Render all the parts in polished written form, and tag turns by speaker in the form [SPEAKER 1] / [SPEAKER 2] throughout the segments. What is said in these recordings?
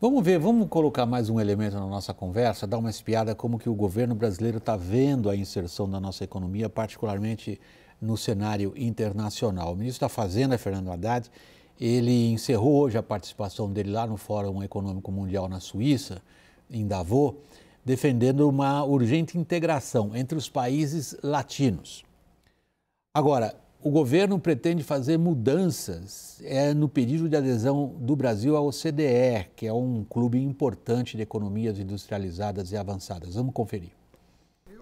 [SPEAKER 1] Vamos ver, vamos colocar mais um elemento na nossa conversa, dar uma espiada como que o governo brasileiro está vendo a inserção da nossa economia, particularmente no cenário internacional. O ministro da Fazenda, Fernando Haddad, ele encerrou hoje a participação dele lá no Fórum Econômico Mundial na Suíça, em Davos, defendendo uma urgente integração entre os países latinos. Agora, o governo pretende fazer mudanças no pedido de adesão do Brasil à OCDE, que é um clube importante de economias industrializadas e avançadas. Vamos conferir.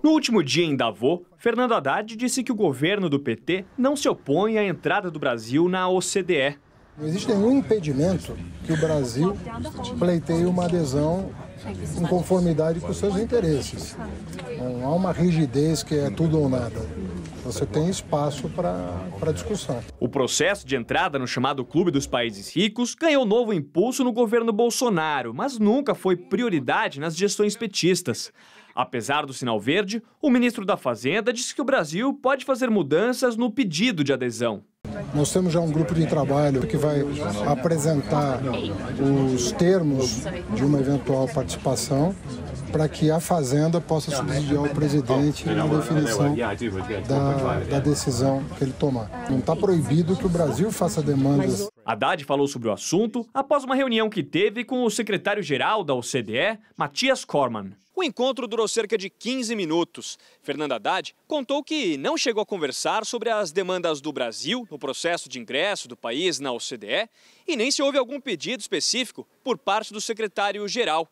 [SPEAKER 2] No último dia em Davos, Fernando Haddad disse que o governo do PT não se opõe à entrada do Brasil na OCDE.
[SPEAKER 3] Não existe nenhum impedimento que o Brasil pleiteie uma adesão em conformidade com os seus interesses. Não há uma rigidez que é tudo ou nada. Você tem espaço para discussão.
[SPEAKER 2] O processo de entrada no chamado Clube dos Países Ricos ganhou novo impulso no governo Bolsonaro, mas nunca foi prioridade nas gestões petistas. Apesar do sinal verde, o ministro da Fazenda disse que o Brasil pode fazer mudanças no pedido de adesão.
[SPEAKER 3] Nós temos já um grupo de trabalho que vai apresentar os termos de uma eventual participação para que a Fazenda possa subsidiar o presidente na definição da decisão que ele tomar. Não está proibido que o Brasil faça demandas.
[SPEAKER 2] Haddad falou sobre o assunto após uma reunião que teve com o secretário-geral da OCDE, Matthias Cormann. O encontro durou cerca de 15 minutos. Fernando Haddad contou que não chegou a conversar sobre as demandas do Brasil no processo de ingresso do país na OCDE e nem se houve algum pedido específico por parte do secretário-geral.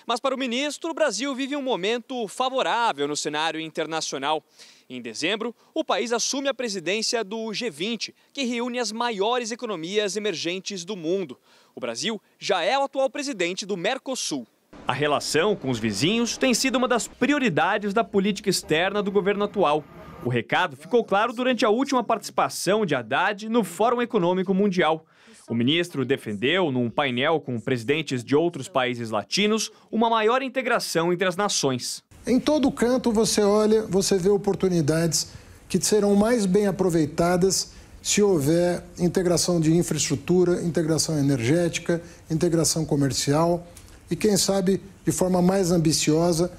[SPEAKER 2] Mas para o ministro, o Brasil vive um momento favorável no cenário internacional. Em dezembro, o país assume a presidência do G20, que reúne as maiores economias emergentes do mundo. O Brasil já é o atual presidente do Mercosul. A relação com os vizinhos tem sido uma das prioridades da política externa do governo atual. O recado ficou claro durante a última participação de Haddad no Fórum Econômico Mundial. O ministro defendeu, num painel com presidentes de outros países latinos, uma maior integração entre as nações.
[SPEAKER 3] Em todo canto você olha, você vê oportunidades que serão mais bem aproveitadas se houver integração de infraestrutura, integração energética, integração comercial e, quem sabe, de forma mais ambiciosa,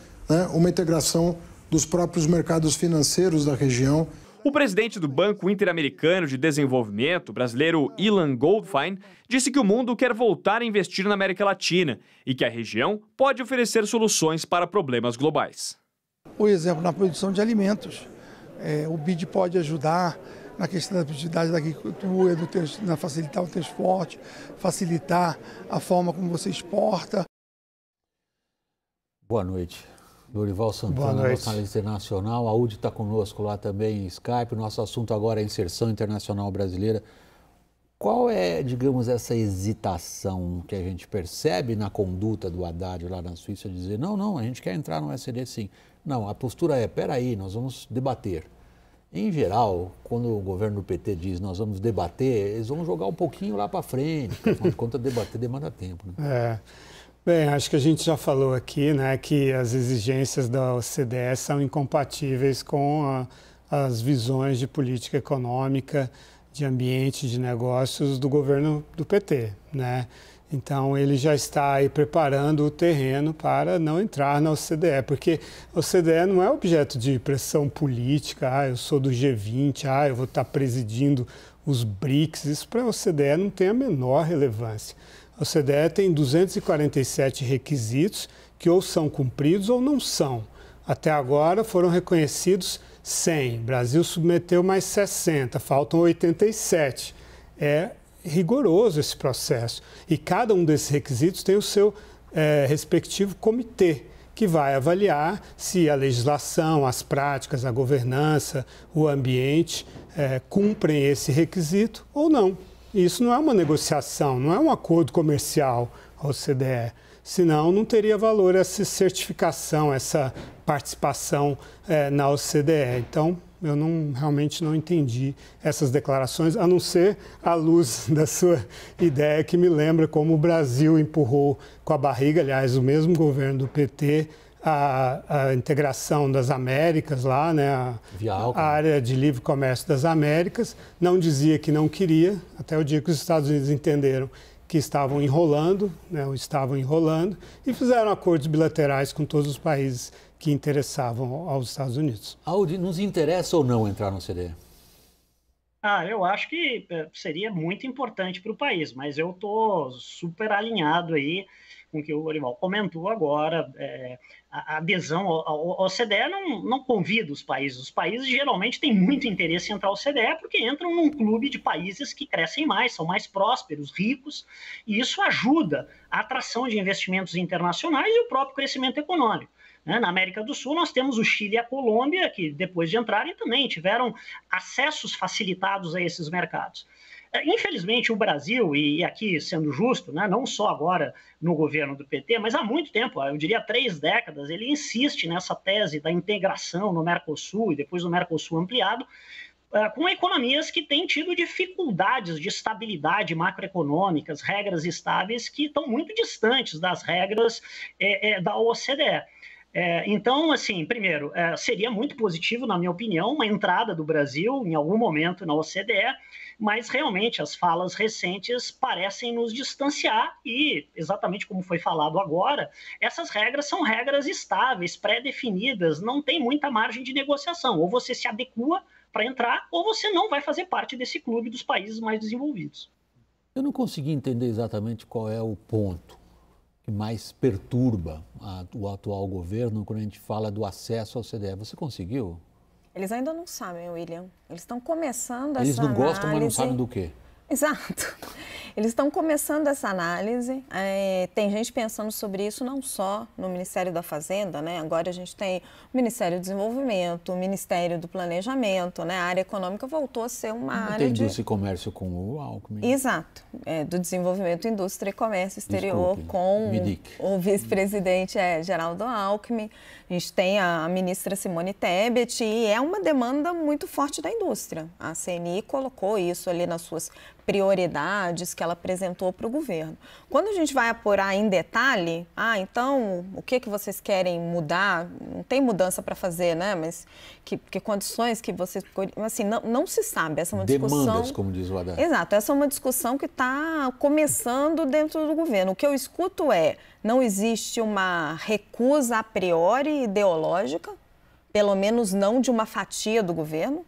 [SPEAKER 3] uma integração dos próprios mercados financeiros da região.
[SPEAKER 2] O presidente do Banco Interamericano de Desenvolvimento, brasileiro Ilan Goldfein, disse que o mundo quer voltar a investir na América Latina e que a região pode oferecer soluções para problemas globais.
[SPEAKER 4] Por exemplo, na produção de alimentos, o BID pode ajudar na questão da produtividade da agricultura, na facilitar o transporte, facilitar a forma como você exporta.
[SPEAKER 1] Boa noite. Dorival Santana, nosso analista internacional. A UD está conosco lá também em Skype. O nosso assunto agora é a inserção internacional brasileira. Qual é, digamos, essa hesitação que a gente percebe na conduta do Haddad lá na Suíça, de dizer, não, a gente quer entrar no OECD sim. Não, a postura é, peraí, nós vamos debater. Em geral, quando o governo do PT diz nós vamos debater, eles vão jogar um pouquinho lá para frente, porque afinal de contas debater demanda tempo. Né?
[SPEAKER 5] Bem, acho que a gente já falou aqui, né, que as exigências da OCDE são incompatíveis com as visões de política econômica, de ambiente, de negócios do governo do PT, né? Então, ele já está aí preparando o terreno para não entrar na OCDE, porque a OCDE não é objeto de pressão política, eu sou do G20, eu vou estar presidindo os BRICS, isso para a OCDE não tem a menor relevância. A OCDE tem 247 requisitos que ou são cumpridos ou não são. Até agora foram reconhecidos 100, o Brasil submeteu mais 60, faltam 87. É rigoroso esse processo e cada um desses requisitos tem o seu respectivo comitê, que vai avaliar se a legislação, as práticas, a governança, o ambiente cumprem esse requisito ou não. Isso não é uma negociação, não é um acordo comercial, a OCDE. Senão, não teria valor essa certificação, essa participação na OCDE. Então, eu realmente não entendi essas declarações, a não ser à luz da sua ideia, que me lembra como o Brasil empurrou com a barriga, aliás, o mesmo governo do PT, a integração das Américas lá, né, a área de livre comércio das Américas, não dizia que não queria, até o dia que os Estados Unidos entenderam que estavam enrolando, né, ou estavam enrolando, e fizeram acordos bilaterais com todos os países que interessavam aos Estados Unidos.
[SPEAKER 1] Audi, nos interessa ou não entrar no OCDE?
[SPEAKER 6] Eu acho que seria muito importante para o país, mas eu estou super alinhado aí com o que o Lorival comentou agora. A adesão ao OCDE não convida os países. Os países geralmente têm muito interesse em entrar ao OCDE porque entram num clube de países que crescem mais, são mais prósperos, ricos, e isso ajuda a atração de investimentos internacionais e o próprio crescimento econômico. Na América do Sul, nós temos o Chile e a Colômbia, que depois de entrarem também tiveram acessos facilitados a esses mercados. Infelizmente, o Brasil, e aqui sendo justo, não só agora no governo do PT, mas há muito tempo, eu diria 3 décadas, ele insiste nessa tese da integração no Mercosul e depois no Mercosul ampliado, com economias que têm tido dificuldades de estabilidade macroeconômicas, regras estáveis que estão muito distantes das regras da OCDE. Então, assim, primeiro, seria muito positivo, na minha opinião, uma entrada do Brasil em algum momento na OCDE, mas realmente as falas recentes parecem nos distanciar e, exatamente como foi falado agora, essas regras são regras estáveis, pré-definidas, não tem muita margem de negociação. Ou você se adequa para entrar, ou você não vai fazer parte desse clube dos países mais desenvolvidos.
[SPEAKER 1] Eu não consegui entender exatamente qual é o ponto que mais perturba o atual governo quando a gente fala do acesso ao OCDE. Você conseguiu?
[SPEAKER 7] Eles ainda não sabem, William. Eles estão começando essa análise.
[SPEAKER 1] Eles não gostam, mas não sabem do quê?
[SPEAKER 7] Exato. Eles estão começando essa análise. Tem gente pensando sobre isso não só no Ministério da Fazenda, né? Agora a gente tem o Ministério do Desenvolvimento, o Ministério do Planejamento, né? A área econômica voltou a ser uma área
[SPEAKER 1] de... Tem indústria e comércio com o Alckmin.
[SPEAKER 7] Exato. Do Desenvolvimento, Indústria e Comércio Exterior. Desculpe, com o vice-presidente Geraldo Alckmin. A gente tem a ministra Simone Tebet e é uma demanda muito forte da indústria. A CNI colocou isso ali nas suas prioridades que ela apresentou para o governo. Quando a gente vai apurar em detalhe, então, o que vocês querem mudar? Não tem mudança para fazer, né? Mas que condições que vocês... Assim, não se sabe. Essa é uma discussão...
[SPEAKER 1] Demandas, como diz o Haddad.
[SPEAKER 7] Exato. Essa é uma discussão que está começando dentro do governo. O que eu escuto não existe uma recusa a priori ideológica, pelo menos não de uma fatia do governo.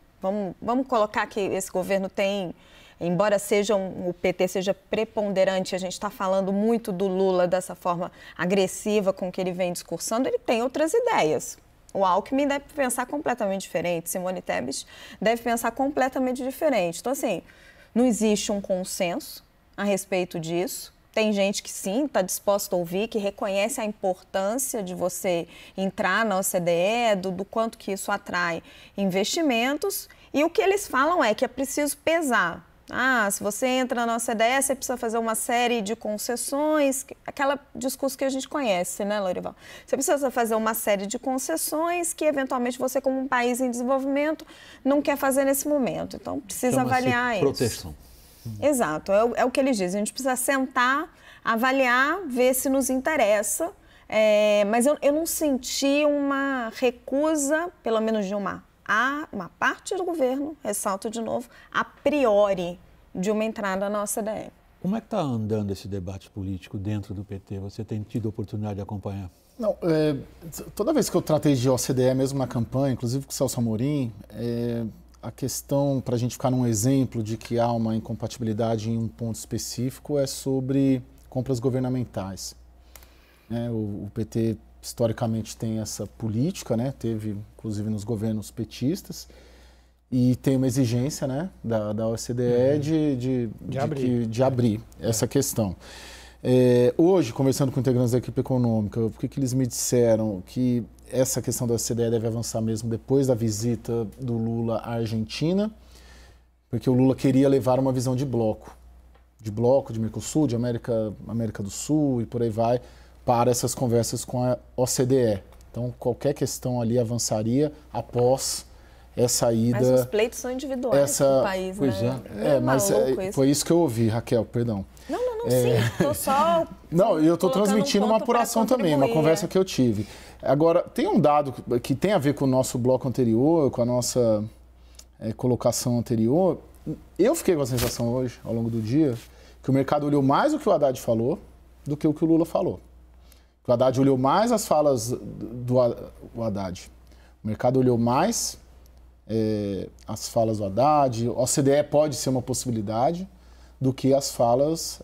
[SPEAKER 7] Vamos colocar que esse governo tem... Embora o PT seja preponderante, a gente está falando muito do Lula dessa forma agressiva com que ele vem discursando, ele tem outras ideias. O Alckmin deve pensar completamente diferente, Simone Tebet deve pensar completamente diferente. Então, assim, não existe um consenso a respeito disso. Tem gente que sim, está disposta a ouvir, que reconhece a importância de você entrar na OCDE, do quanto que isso atrai investimentos. E o que eles falam é que é preciso pesar. Se você entra na OCDE, você precisa fazer uma série de concessões, aquele discurso que a gente conhece, né, Lorival? Você precisa fazer uma série de concessões que, eventualmente, você, como um país em desenvolvimento, não quer fazer nesse momento. Então, precisa avaliar
[SPEAKER 1] proteção.
[SPEAKER 7] Isso. Exato, é o que eles dizem. A gente precisa sentar, avaliar, ver se nos interessa. Mas eu não senti uma recusa, pelo menos de uma parte do governo, ressalto de novo, a priori de uma entrada na OCDE.
[SPEAKER 1] Como é que está andando esse debate político dentro do PT? Você tem tido a oportunidade de acompanhar?
[SPEAKER 8] Não, toda vez que eu tratei de OCDE, mesmo na campanha, inclusive com o Celso Amorim, a questão, para a gente ficar num exemplo de que há uma incompatibilidade em um ponto específico, é sobre compras governamentais. O PT historicamente tem essa política, né? Teve inclusive nos governos petistas, e tem uma exigência, né, da OCDE de abrir essa questão. Hoje, conversando com integrantes da equipe econômica, o que eles me disseram? Que essa questão da OCDE deve avançar mesmo depois da visita do Lula à Argentina, porque o Lula queria levar uma visão de bloco, de Mercosul, de América do Sul e por aí vai, para essas conversas com a OCDE. Então, qualquer questão ali avançaria após essa ida...
[SPEAKER 7] Mas os pleitos são individuais do país,
[SPEAKER 1] pois
[SPEAKER 7] né?
[SPEAKER 8] Mas foi isso que eu ouvi, Raquel, perdão.
[SPEAKER 7] Não, sim, estou só...
[SPEAKER 8] Não, eu estou transmitindo uma apuração também, uma conversa que eu tive. Agora, tem um dado que tem a ver com o nosso bloco anterior, com a nossa colocação anterior. Eu fiquei com a sensação hoje, ao longo do dia, que o mercado olhou mais o que o Haddad falou do que o Lula falou. O Haddad olhou mais as falas do Haddad. O mercado olhou mais as falas do Haddad. O OCDE pode ser uma possibilidade do que as falas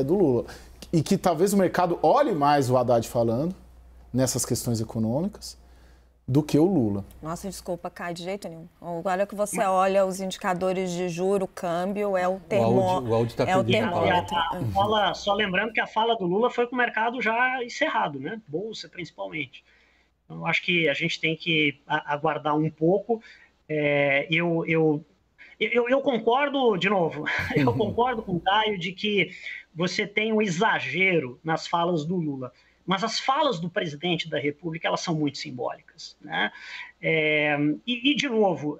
[SPEAKER 8] do Lula. E que talvez o mercado olhe mais o Haddad falando nessas questões econômicas do que o Lula.
[SPEAKER 7] Nossa, desculpa, Caio, de jeito nenhum. Agora que você olha os indicadores de juro, câmbio, é o termômetro.
[SPEAKER 1] O áudio está perdendo.
[SPEAKER 6] Só lembrando que a fala do Lula foi com o mercado já encerrado, né? Bolsa, principalmente. Então, acho que a gente tem que aguardar um pouco. Eu concordo, de novo, eu concordo com o Caio de que você tem um exagero nas falas do Lula. Mas as falas do presidente da República, elas são muito simbólicas, né? De novo,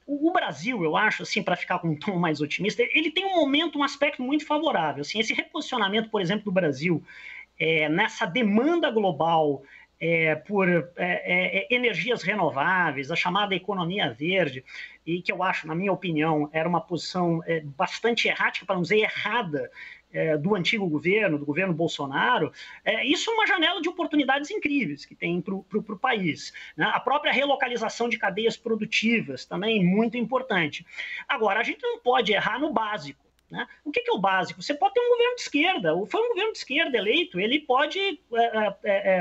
[SPEAKER 6] o Brasil, eu acho, assim, para ficar com um tom mais otimista, ele tem um aspecto muito favorável. Assim, esse reposicionamento, por exemplo, do Brasil nessa demanda global por energias renováveis, a chamada economia verde, e que eu acho, na minha opinião, era uma posição bastante errática, para não dizer errada, do antigo governo, do governo Bolsonaro, isso é uma janela de oportunidades incríveis que tem para o país, né? A própria relocalização de cadeias produtivas também muito importante. Agora, a gente não pode errar no básico, né? O que é o básico? Você pode ter um governo de esquerda, foi um governo de esquerda eleito, ele pode,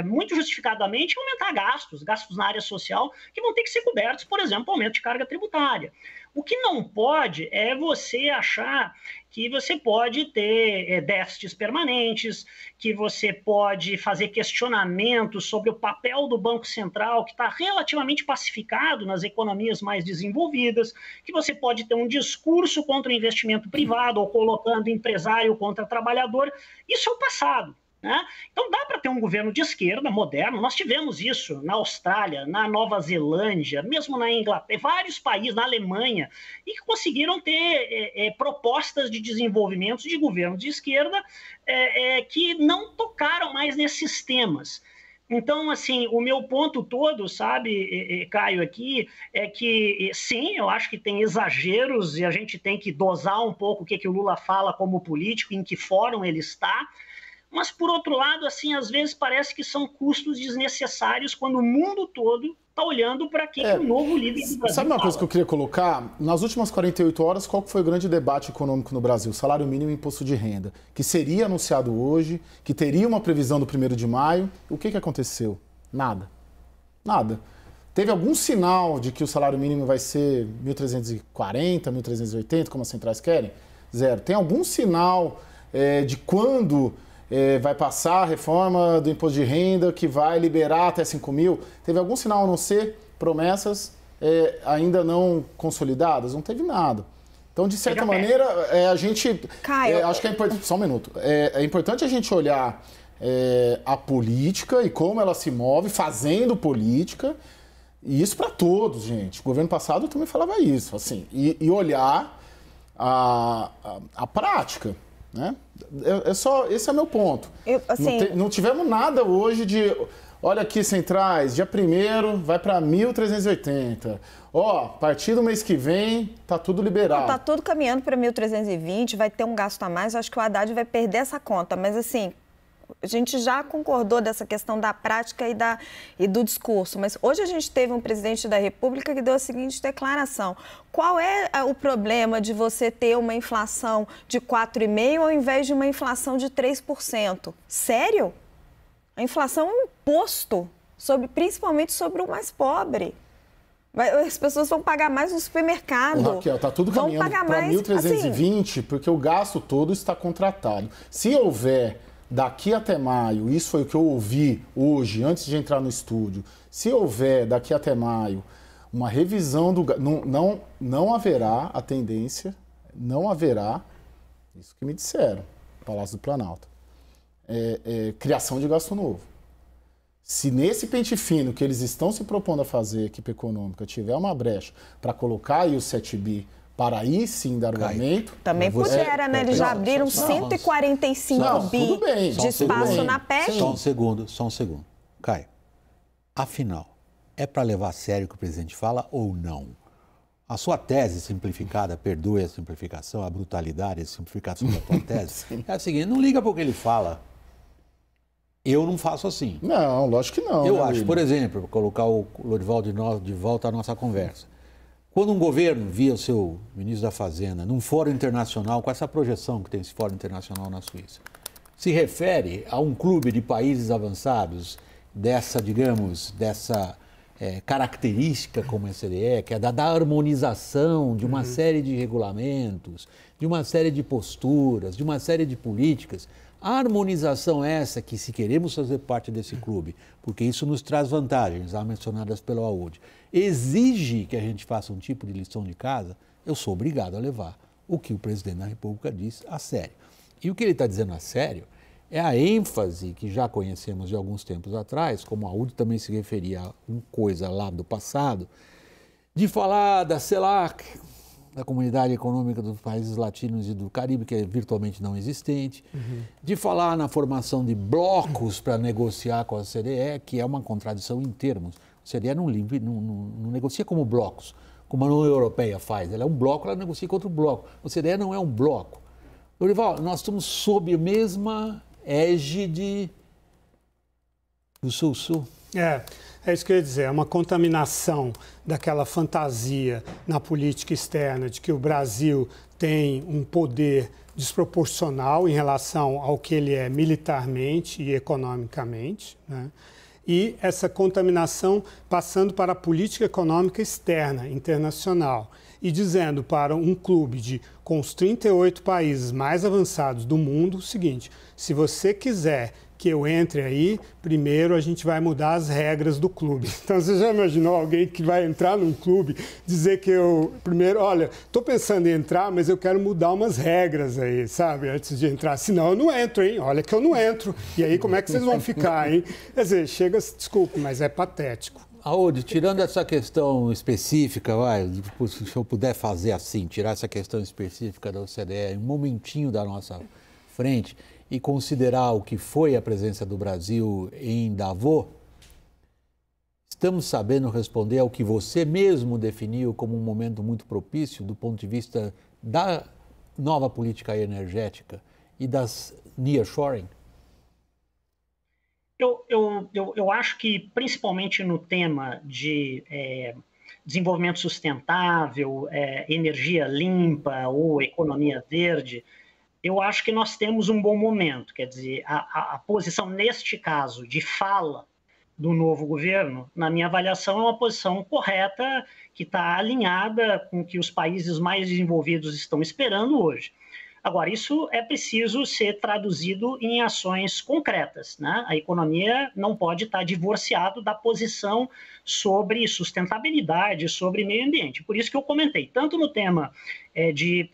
[SPEAKER 6] muito justificadamente, aumentar gastos na área social que vão ter que ser cobertos, por exemplo, aumento de carga tributária. O que não pode é você achar que você pode ter déficits permanentes, que você pode fazer questionamentos sobre o papel do Banco Central, que está relativamente pacificado nas economias mais desenvolvidas, que você pode ter um discurso contra o investimento privado ou colocando empresário contra trabalhador. Isso é o passado, né? Então dá para ter um governo de esquerda moderno. Nós tivemos isso na Austrália, na Nova Zelândia, mesmo na Inglaterra, vários países, na Alemanha, e que conseguiram ter propostas de desenvolvimento de governo de esquerda que não tocaram mais nesses temas. Então, assim, o meu ponto todo, sabe, Caio, aqui, é que, sim, eu acho que tem exageros e a gente tem que dosar um pouco o que o Lula fala como político, em que fórum ele está. Mas, por outro lado, assim, às vezes parece que são custos desnecessários quando o mundo todo está olhando para que o novo líder do Brasil
[SPEAKER 8] Sabe uma coisa que eu queria colocar? Nas últimas 48 horas, qual foi o grande debate econômico no Brasil? Salário mínimo e imposto de renda, que seria anunciado hoje, que teria uma previsão do 1º de maio. O que aconteceu? Nada. Nada. Teve algum sinal de que o salário mínimo vai ser 1.340, 1.380, como as centrais querem? Zero. Tem algum sinal de quando vai passar a reforma do imposto de renda que vai liberar até 5 mil? Teve algum sinal, a não ser promessas ainda não consolidadas? Não teve nada. Então, de certa maneira, a gente...
[SPEAKER 7] Caio,
[SPEAKER 8] acho que é importante... Só um minuto. É importante a gente olhar a política e como ela se move, fazendo política, e isso para todos, gente. O governo passado também falava isso, assim, e olhar a prática. Né? Esse é meu ponto. Não tivemos nada hoje de... Olha aqui, centrais, dia 1º vai para 1.380. A partir do mês que vem, tá tudo liberado.
[SPEAKER 7] Está tudo caminhando para 1.320, vai ter um gasto a mais. Eu acho que o Haddad vai perder essa conta. Mas, assim, a gente já concordou dessa questão da prática e do discurso. Mas hoje a gente teve um presidente da República que deu a seguinte declaração. Qual é o problema de você ter uma inflação de 4,5% ao invés de uma inflação de 3%? Sério? A inflação é um imposto, principalmente sobre o mais pobre. As pessoas vão pagar mais no supermercado.
[SPEAKER 8] Raquel, está tudo caminhando para 1.320, assim, porque o gasto todo está contratado. Se houver, daqui até maio, isso foi o que eu ouvi hoje, antes de entrar no estúdio, se houver, daqui até maio, uma revisão do... Não haverá a tendência, não haverá, isso que me disseram, Palácio do Planalto, criação de gasto novo. Se nesse pente fino que eles estão se propondo a fazer, a equipe econômica, tiver uma brecha para colocar aí o 7 bi para aí sim dar orçamento...
[SPEAKER 7] Também pudera, né? Eles já abriram 145 bi de espaço na PEC.
[SPEAKER 1] Só um segundo. Caio, afinal, é para levar a sério o que o presidente fala ou não? A sua tese simplificada, perdoe a simplificação, a brutalidade, a simplificação da tua tese, é a seguinte: não liga para o que ele fala. Eu não faço assim.
[SPEAKER 8] Não, lógico que não.
[SPEAKER 1] Eu acho, por exemplo, vou colocar o Lorival de volta à nossa conversa. Quando um governo, via o seu ministro da Fazenda, num fórum internacional, com essa projeção que tem esse fórum internacional na Suíça, se refere a um clube de países avançados dessa, digamos, característica como a CDE, que é da harmonização de uma série de regulamentos, de uma série de posturas, de uma série de políticas. A harmonização é essa que, se queremos fazer parte desse clube, porque isso nos traz vantagens, já mencionadas pelo Aoud, exige que a gente faça um tipo de lição de casa, eu sou obrigado a levar o que o presidente da República diz a sério. E o que ele está dizendo a sério é a ênfase que já conhecemos de alguns tempos atrás, como a Aoud também se referia a uma coisa lá do passado, de falar da CELAC, da Comunidade Econômica dos Países Latinos e do Caribe, que é virtualmente não existente, de falar na formação de blocos para negociar com a CDE, que é uma contradição em termos. A CDE não negocia como blocos, como a União Europeia faz. Ela é um bloco, ela negocia contra o bloco. A CDE não é um bloco. Lorival, nós estamos sob a mesma égide do Sul-Sul.
[SPEAKER 5] É isso que eu ia dizer, é uma contaminação daquela fantasia na política externa de que o Brasil tem um poder desproporcional em relação ao que ele é militarmente e economicamente, né? E essa contaminação passando para a política econômica externa, internacional, e dizendo para um clube com os 38 países mais avançados do mundo o seguinte: se você quiser que eu entre aí, primeiro a gente vai mudar as regras do clube. Então, você já imaginou alguém que vai entrar num clube, dizer que primeiro, olha, estou pensando em entrar, mas eu quero mudar umas regras aí, sabe, antes de entrar. Senão eu não entro, hein? Olha que eu não entro. E aí, como é que vocês vão ficar, hein? Quer dizer, desculpe, mas é patético.
[SPEAKER 1] Aoud, tirando essa questão específica, se eu puder fazer assim, tirar essa questão específica da OCDE, um momentinho da nossa frente, e considerar o que foi a presença do Brasil em Davos, estamos sabendo responder ao que você mesmo definiu como um momento muito propício do ponto de vista da nova política energética e das nearshoring?
[SPEAKER 6] Eu acho que, principalmente no tema de desenvolvimento sustentável, energia limpa ou economia verde, eu acho que nós temos um bom momento. Quer dizer, a posição, neste caso, de fala do novo governo, na minha avaliação, é uma posição correta, que está alinhada com o que os países mais desenvolvidos estão esperando hoje. Agora, isso é preciso ser traduzido em ações concretas, né? A economia não pode estar divorciada da posição sobre sustentabilidade, sobre meio ambiente. Por isso que eu comentei, tanto no tema de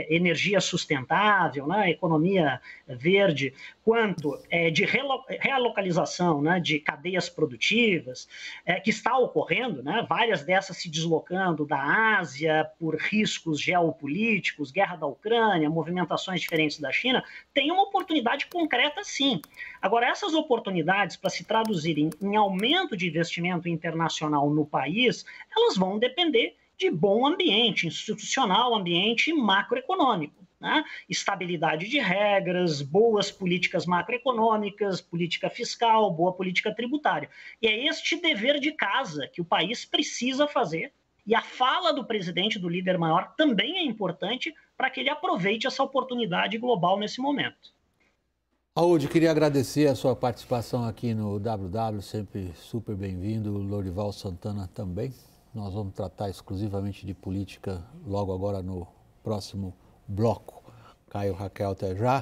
[SPEAKER 6] energia sustentável, né, economia verde, quanto de realocalização, né, de cadeias produtivas, que está ocorrendo, né, várias dessas se deslocando da Ásia por riscos geopolíticos, guerra da Ucrânia, movimentações diferentes da China, tem uma oportunidade concreta, sim. Agora, essas oportunidades, para se traduzirem em aumento de investimento internacional no país, elas vão depender de bom ambiente institucional, ambiente macroeconômico, né? Estabilidade de regras, boas políticas macroeconômicas, política fiscal, boa política tributária. E é este dever de casa que o país precisa fazer, e a fala do presidente, do líder maior, também é importante para que ele aproveite essa oportunidade global nesse momento.
[SPEAKER 1] Aoud, queria agradecer a sua participação aqui no WW, sempre super bem-vindo, Lorival Santana também. Nós vamos tratar exclusivamente de política logo agora no próximo bloco. Caio, Raquel, até já.